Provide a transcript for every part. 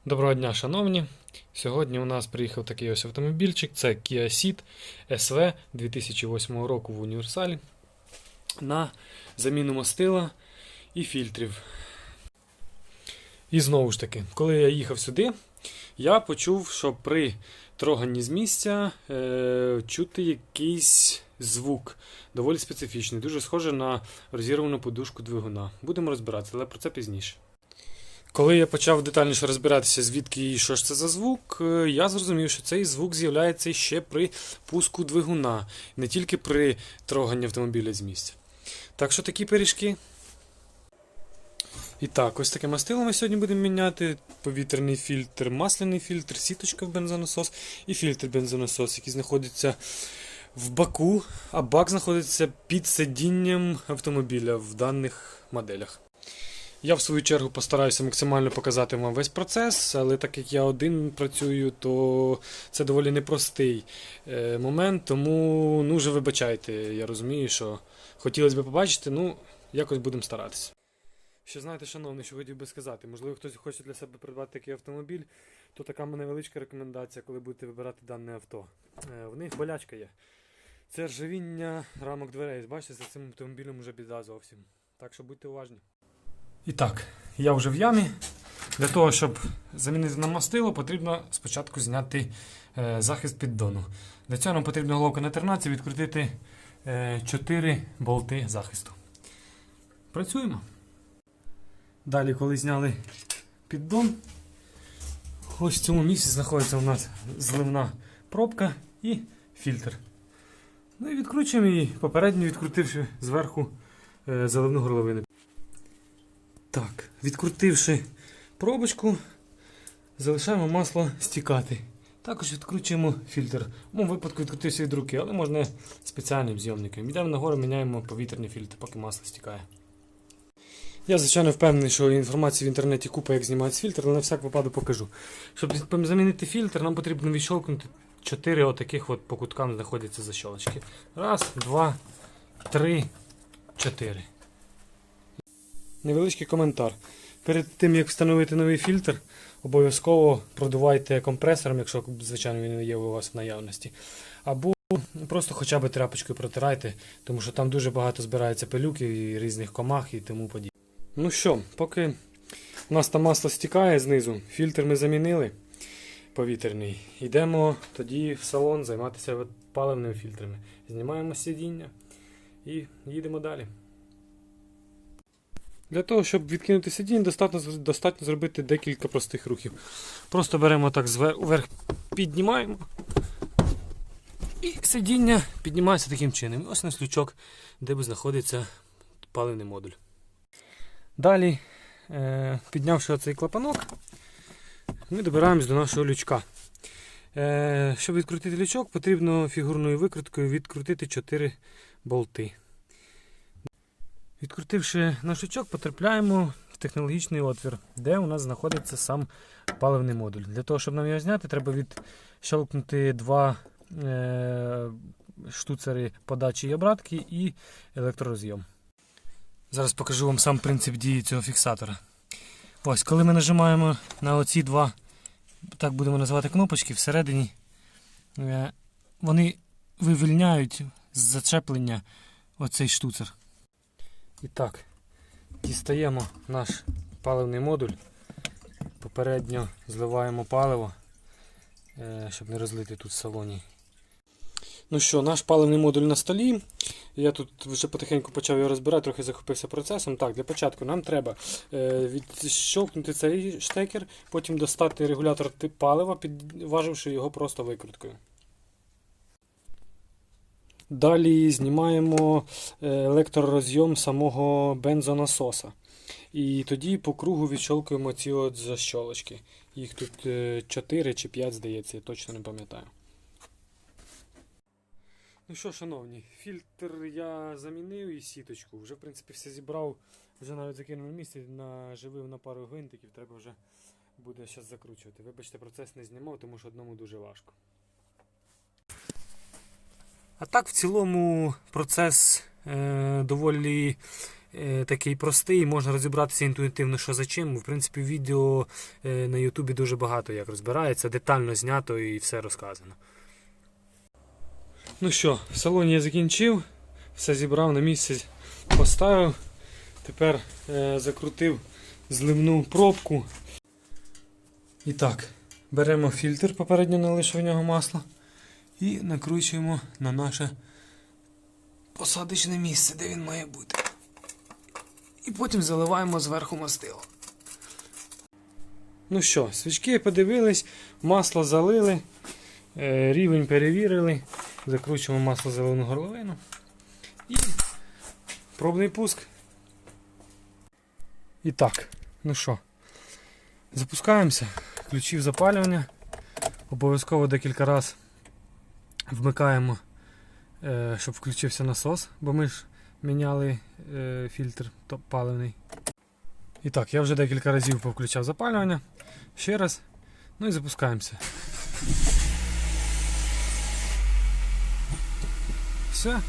Доброго дня, шановні! Сьогодні у нас приїхав такий ось автомобільчик. Це Kia Ceed SV 2008 року в універсалі на заміну мастила і фільтрів. І знову ж таки, коли я їхав сюди, я почув, що при троганні з місця чути якийсь звук, доволі специфічний, дуже схожий на розірвану подушку двигуна. Будемо розбиратися, але про це пізніше. Коли я почав детальніше розбиратися, звідки і що ж це за звук, я зрозумів, що цей звук з'являється ще при пуску двигуна, не тільки при троганні автомобіля з місця. Так що такі пиріжки. І так, ось таке мастило ми сьогодні будемо міняти. Повітряний фільтр, масляний фільтр, сіточка в бензонасос і фільтр бензонасос, який знаходиться в баку, а бак знаходиться під сидінням автомобіля в даних моделях. Я в свою чергу постараюся максимально показати вам весь процес, але так як я один працюю, то це доволі непростий момент, тому вже вибачайте, я розумію, що хотілося б побачити, якось будемо старатися. Ще знаєте, шановні, що хотів би сказати, можливо хтось хоче для себе придбати такий автомобіль, то така невеличка рекомендація, коли будете вибирати дане авто. В них болячка є. Це ржавіння рамок дверей, бачите, за цим автомобілем вже біда зовсім. Так що будьте уважні. І так, я вже в ямі. Для того, щоб замінити на мастило, потрібно спочатку зняти захист піддону. Для цього нам потрібно головка на 13 відкрутити 4 болти захисту. Працюємо. Далі, коли зняли піддон, ось в цьому місці знаходиться у нас зливна пробка і фільтр. І відкручуємо її, попередньо відкрутивши зверху заливну горловину. Так, відкрутивши пробочку, залишаємо масло стікати. Також відкручуємо фільтр. В моєму випадку відкрутився від руки, але можна спеціальним зйомником. Йдемо нагору, міняємо повітряний фільтр, поки масло стікає. Я, звичайно, впевнений, що інформації в інтернеті купа, як знімають фільтр, але на всяк випадок покажу. Щоб замінити фільтр, нам потрібно відщолкнути 4 отаких от по куткам знаходяться защолочки. Раз, два, три, 4. Невеличкий коментар. Перед тим, як встановити новий фільтр, обов'язково продувайте компресором, якщо, звичайно, він є у вас в наявності. Або просто хоча б тряпочкою протирайте, тому що там дуже багато збирається пилюки і різних комах і тому подібне. Ну що, поки у нас там масло стікає знизу, фільтр ми замінили повітряний. Йдемо тоді в салон займатися паливними фільтрами. Знімаємо сидіння і їдемо далі. Для того, щоб відкинути сидіння, достатньо зробити декілька простих рухів. Просто беремо так вверх, піднімаємо, і сидіння піднімається таким чином. Ось наш лючок, де знаходиться паливний модуль. Далі, піднявши оцей клапанок, ми добираємось до нашого лючка. Щоб відкрутити лючок, потрібно фігурною викруткою відкрутити 4 болти. Відкрутивши наш лючок, потрапляємо в технологічний отвір, де у нас знаходиться сам паливний модуль. Для того, щоб нам його зняти, треба відщелкнути 2 штуцери подачі і обратки і електророзйом. Зараз покажу вам сам принцип дії цього фіксатора. Ось, коли ми нажимаємо на оці 2, так будемо називати кнопочки, всередині вони вивільняють з зачеплення оцей штуцер. І так, дістаємо наш паливний модуль, попередньо зливаємо паливо, щоб не розлити тут в салоні. Ну що, наш паливний модуль на столі. Я тут вже потихеньку почав його розбирати, трохи захопився процесом. Так, для початку нам треба відщолкнути цей штекер, потім достати регулятор палива, підваживши його просто викруткою. Далі знімаємо електророзйом самого бензонасоса. І тоді по кругу відщолкуємо ці от защолочки. Їх тут 4 чи 5, здається, я точно не пам'ятаю. Ну що, шановні, фільтр я замінив і сіточку. Вже, в принципі, все зібрав, вже навіть закинув на місце, наживив на пару гвинтиків, треба вже буде зараз закручувати. Вибачте, процес не знімав, тому що одному дуже важко. А так, в цілому, процес доволі такий простий, можна розібратися інтуїтивно, що за чим. В принципі, відео на Ютубі дуже багато як розбирається, детально знято і все розказано. Ну що, в салоні я закінчив, все зібрав на місце, поставив. Тепер закрутив зливну пробку. І так, беремо фільтр, попередньо налишив в нього масло, і накручуємо на наше посадочне місце, де він має бути. І потім заливаємо зверху мастило. Ну що, свічки подивились, масло залили, рівень перевірили, закручуємо масло заливну горловину і пробний пуск. І так, ну що, запускаємося, включив запалювання, обов'язково декілька разів вмикаємо, щоб включився насос, бо ми ж міняли фільтр паливний. І так, я вже декілька разів повключав запалювання, ще раз, ну і запускаємося. Все,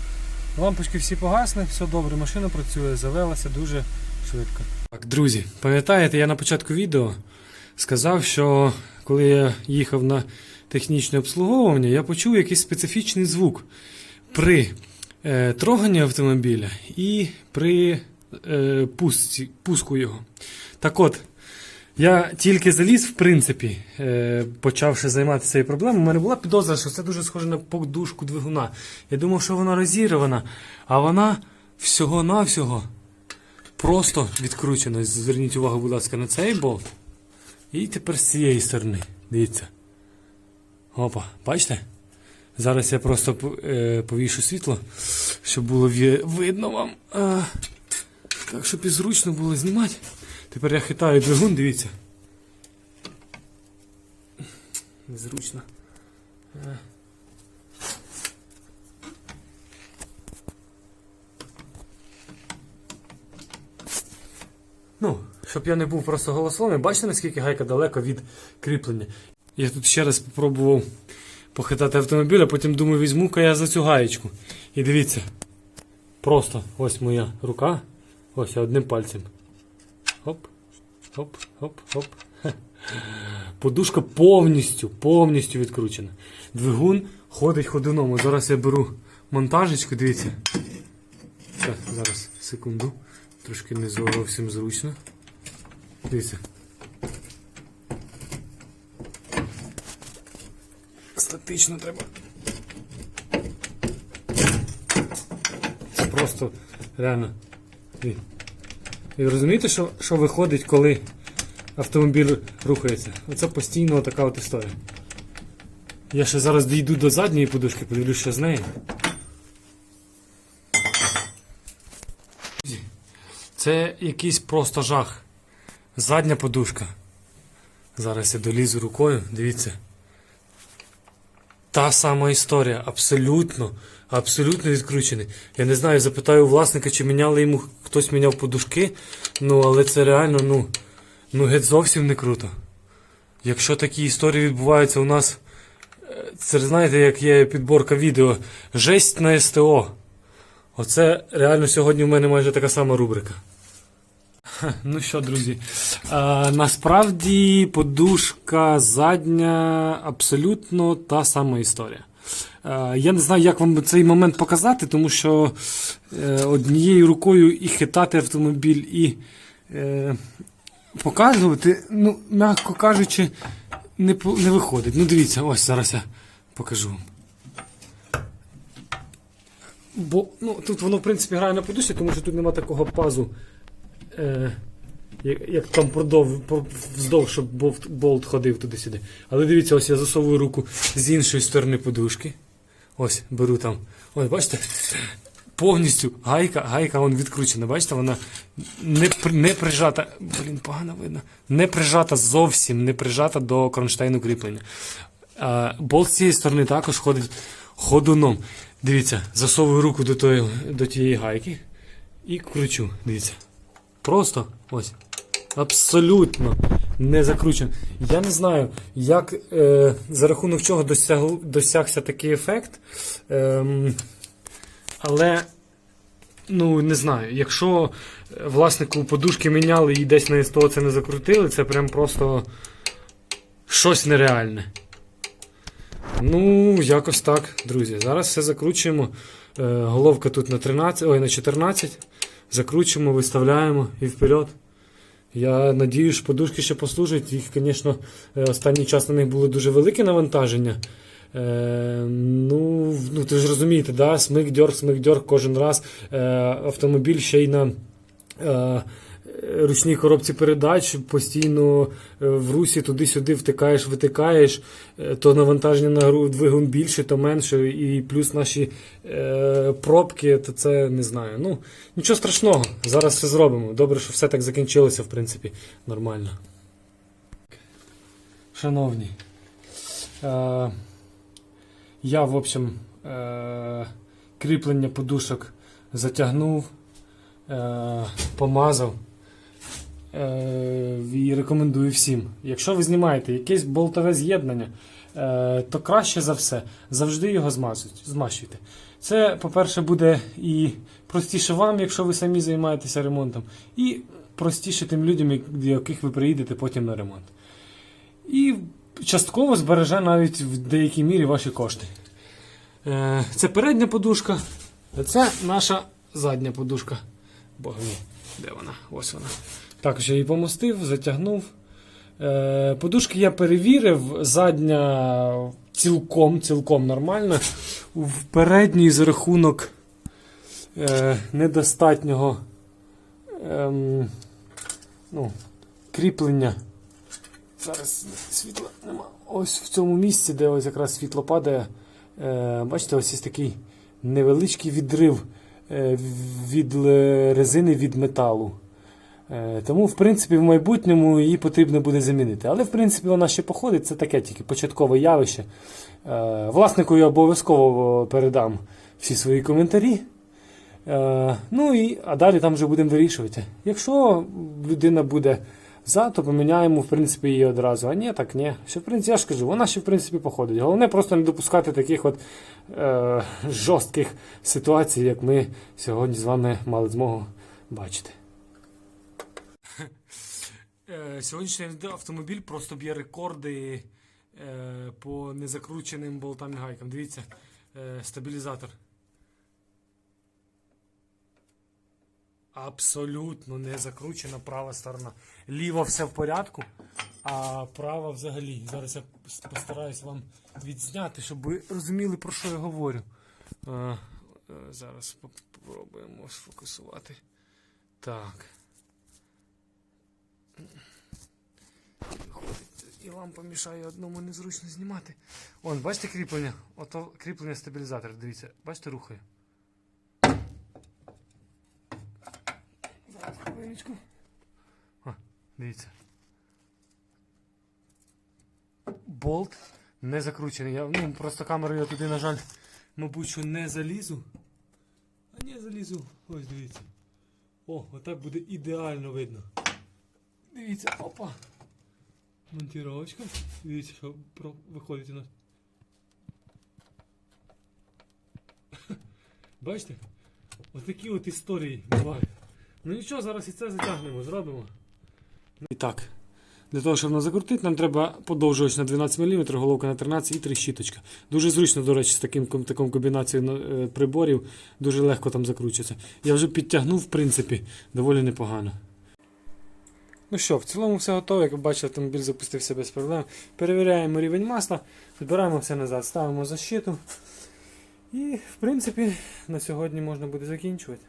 лампочки всі погасли, все добре, машина працює, завелася дуже швидко. Так, друзі, пам'ятаєте, я на початку відео сказав, що коли я їхав на технічне обслуговування, я почув якийсь специфічний звук при троганні автомобіля і при пуску його. Так от, я тільки заліз, в принципі, почавши займатися цією проблемою, у мене була підозра, що це дуже схоже на подушку двигуна. Я думав, що вона розірвана, а вона всього-навсього просто відкручена. Зверніть увагу, будь ласка, на цей болт. І тепер з цієї сторони. Дивіться. Опа, бачите? Зараз я просто повішу світло, щоб було видно вам. Так, щоб і зручно було знімати. Тепер я хитаю двигун, дивіться. Незручно. Ну, щоб я не був просто голословним, бачите, наскільки гайка далеко від кріплення. Я тут ще раз спробував похитати автомобіль, а потім думаю, візьму-ка я за цю гаєчку. І дивіться, просто ось моя рука, ось я одним пальцем. Хоп, хоп, хоп, хоп. Подушка повністю відкручена. Двигун ходить ходуном. Зараз я беру монтажечку, дивіться. Зараз, секунду. Трошки не зовсім зручно. Дивіться. Статично треба. Це просто реально. І розумієте, що виходить, коли автомобіль рухається? Оце постійно така от історія. Я ще зараз дійду до задньої подушки, подивлюсь, що з нею. Це якийсь просто жах. Задня подушка. Зараз я долізу рукою, дивіться. Та сама історія, абсолютно відкручений. Я не знаю, запитаю у власника, чи міняли йому, хтось міняв подушки, але це реально, геть зовсім не круто. Якщо такі історії відбуваються у нас, це знаєте, як є підборка відео, жесть на СТО. Оце реально сьогодні у мене майже така сама рубрика. Ну що, друзі, насправді подушка задня абсолютно та сама історія. Я не знаю, як вам цей момент показати, тому що однією рукою і хитати автомобіль, і показувати, м'яко кажучи, не виходить. Ну дивіться, ось зараз я покажу вам. Бо тут воно в принципі грає на подушці, тому що тут нема такого пазу, як там вздовж, щоб болт ходив туди-сюди. Але дивіться, ось я засовую руку з іншої сторони подушки. Ось, беру там. Ось, бачите? Повністю гайка вон відкручена. Бачите, вона не прижата. Погано видно. Не прижата зовсім, не прижата до кронштейну кріплення. Болт з цієї сторони також ходить ходуном. Дивіться, засовую руку до тієї гайки і кручу. Дивіться. Просто ось. Абсолютно не закручений. Я не знаю, як, за рахунок чого досягся такий ефект. Але, ну, не знаю, якщо власнику подушки міняли і десь на СТО це не закрутили, це прям просто щось нереальне. Ну, якось так, друзі. Зараз все закручуємо. Головка тут на 13, ой, на 14. Закручуємо, виставляємо і вперед. Я надію, що подушки ще послужать. Їх, звісно, останній час на них було дуже велике навантаження. Ну, ти ж розумієте, да? Смик-дьорг кожен раз. Автомобіль ще й на ручній коробці передач, постійно в русі туди-сюди втикаєш, витикаєш, то навантаження на двигун більше, то менше, і плюс наші пробки, то це не знаю. Ну, нічого страшного, зараз все зробимо. Добре, що все так закінчилося, в принципі, нормально. Шановні, я, в общем, кріплення подушок затягнув, помазав. І рекомендую всім. Якщо ви знімаєте якесь болтове з'єднання, то краще за все завжди його змащуйте. Це, по-перше, буде і простіше вам, якщо ви самі займаєтеся ремонтом, і простіше тим людям, до яких ви приїдете потім на ремонт. І частково збереже навіть в деякій мірі ваші кошти. Це передня подушка, це наша задня подушка. Бог мій, де вона? Ось вона. Також я її помостив, затягнув. Подушки я перевірив, задня цілком нормальна. В передній за рахунок недостатнього кріплення. Зараз світла нема. Ось в цьому місці, де ось якраз світло падає, бачите, ось є такий невеличкий відрив від резини від металу. Тому, в принципі, в майбутньому її потрібно буде замінити. Але, в принципі, вона ще походить, це таке тільки початкове явище. Власнику я обов'язково передам всі свої коментарі. А далі там вже будемо вирішувати. Якщо людина буде за, то поміняємо, в принципі, її одразу. А ні, так ні. Що, в принципі, я ж кажу, вона ще, в принципі, походить. Головне просто не допускати таких от жорстких ситуацій, як ми сьогодні з вами мали змогу бачити. Сьогоднішній автомобіль просто б'є рекорди по незакрученим болтам і гайкам. Дивіться, стабілізатор. Абсолютно не закручена права сторона. Ліва все в порядку, а права взагалі. Зараз я постараюсь вам відзняти, щоб ви розуміли, про що я говорю. Зараз спробуємо сфокусувати. Так. І лампа мішає одному незручно знімати. Вон, бачите кріплення? Ото кріплення стабілізатора, дивіться. Бачите, рухає. Зараз хвилиночку. Дивіться. Болт не закручений. Я, просто камерою я туди, на жаль, мабуть, що не залізу. А не залізу. Ось, дивіться. О, отак буде ідеально видно. Дивіться, опа. Монтировочка. Дивіться, що виходить у нас. Бачите? Ось такі от історії бувають. Ну нічого, зараз і це затягнемо, зробимо. І так, для того, щоб нас закрутити, нам треба подовжувач на 12 мм, головка на 13 і 3 щіточка. Дуже зручно, до речі, з такою комбінацією приборів, дуже легко там закручується. Я вже підтягнув, в принципі, доволі непогано. Ну що, в цілому все готово, як ви бачите, автомобіль запустився без проблем. Перевіряємо рівень масла, збираємо все назад, ставимо защиту. І, в принципі, на сьогодні можна буде закінчувати.